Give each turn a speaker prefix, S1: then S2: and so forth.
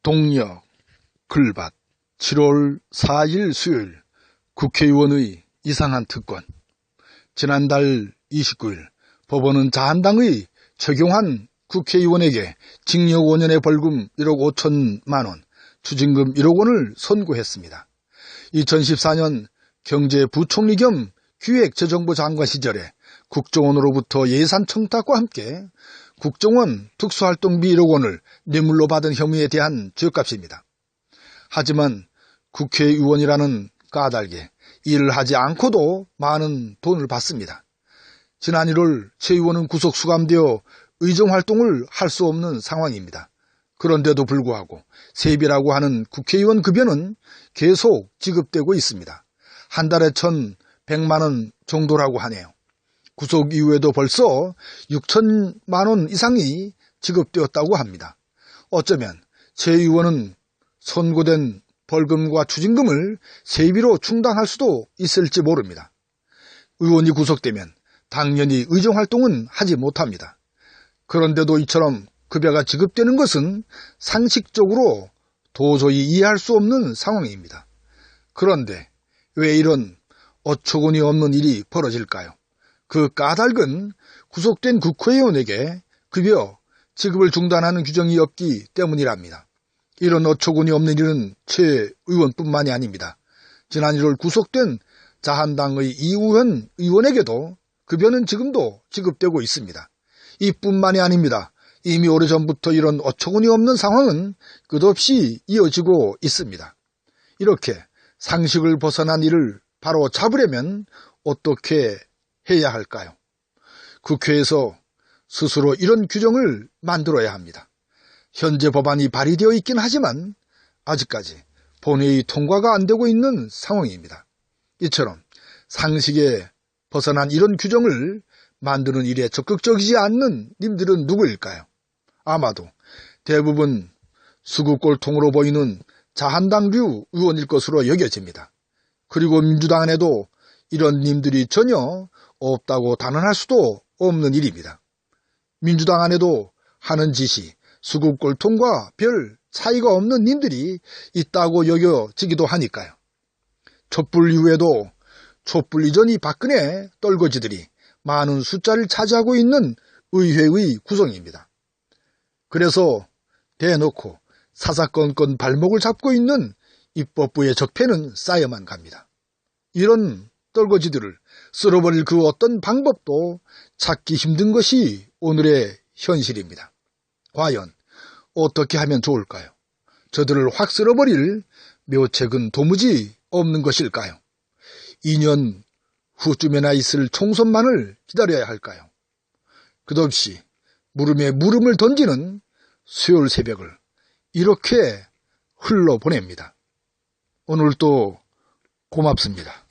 S1: 동력, 글밭, 7월 4일 수요일 국회의원의 이상한 특권. 지난달 29일 법원은 자한당의 최경환 국회의원에게 징역 5년의 벌금 1억 5천만 원, 추징금 1억 원을 선고했습니다. 2014년 경제부총리 겸 기획재정부 장관 시절에 국정원으로부터 예산 청탁과 함께 국정원 특수활동비 1억 원을 뇌물로 받은 혐의에 대한 죄값입니다. 하지만 국회의원이라는 까닭에 일을 하지 않고도 많은 돈을 받습니다. 지난 1월 최 의원은 구속 수감되어 의정활동을 할 수 없는 상황입니다. 그런데도 불구하고 세비라고 하는 국회의원 급여는 계속 지급되고 있습니다. 한 달에 1,100만 원 정도라고 하네요. 구속 이후에도 벌써 6천만 원 이상이 지급되었다고 합니다. 어쩌면 최 의원은 선고된 벌금과 추징금을 세비로 충당할 수도 있을지 모릅니다. 의원이 구속되면 당연히 의정활동은 하지 못합니다. 그런데도 이처럼 급여가 지급되는 것은 상식적으로 도저히 이해할 수 없는 상황입니다. 그런데 왜 이런 어처구니 없는 일이 벌어질까요? 그 까닭은 구속된 국회의원에게 급여 지급을 중단하는 규정이 없기 때문이랍니다. 이런 어처구니 없는 일은 최 의원뿐만이 아닙니다. 지난 1월 구속된 자한당의 이우현 의원에게도 급여는 지금도 지급되고 있습니다. 이뿐만이 아닙니다. 이미 오래전부터 이런 어처구니 없는 상황은 끝없이 이어지고 있습니다. 이렇게 상식을 벗어난 일을 바로 잡으려면 어떻게 해야 할까요? 국회에서 스스로 이런 규정을 만들어야 합니다. 현재 법안이 발의되어 있긴 하지만 아직까지 본회의 통과가 안 되고 있는 상황입니다. 이처럼 상식에 벗어난 이런 규정을 만드는 일에 적극적이지 않는 님들은 누구일까요? 아마도 대부분 수구꼴통으로 보이는 자한당류 의원일 것으로 여겨집니다. 그리고 민주당 안에도 이런 님들이 전혀 없다고 단언할 수도 없는 일입니다. 민주당 안에도 하는 짓이 수구꼴통과 별 차이가 없는 님들이 있다고 여겨지기도 하니까요. 촛불 이후에도 촛불 이전이 박근혜 떨거지들이 많은 숫자를 차지하고 있는 의회의 구성입니다. 그래서 대놓고 사사건건 발목을 잡고 있는 입법부의 적폐는 쌓여만 갑니다. 이런 떨거지들을 쓸어버릴 그 어떤 방법도 찾기 힘든 것이 오늘의 현실입니다. 과연 어떻게 하면 좋을까요? 저들을 확 쓸어버릴 묘책은 도무지 없는 것일까요? 2년 후쯤에나 있을 총선만을 기다려야 할까요? 끝없이 물음에 물음을 던지는 수요일 새벽을 이렇게 흘러보냅니다. 오늘도 고맙습니다.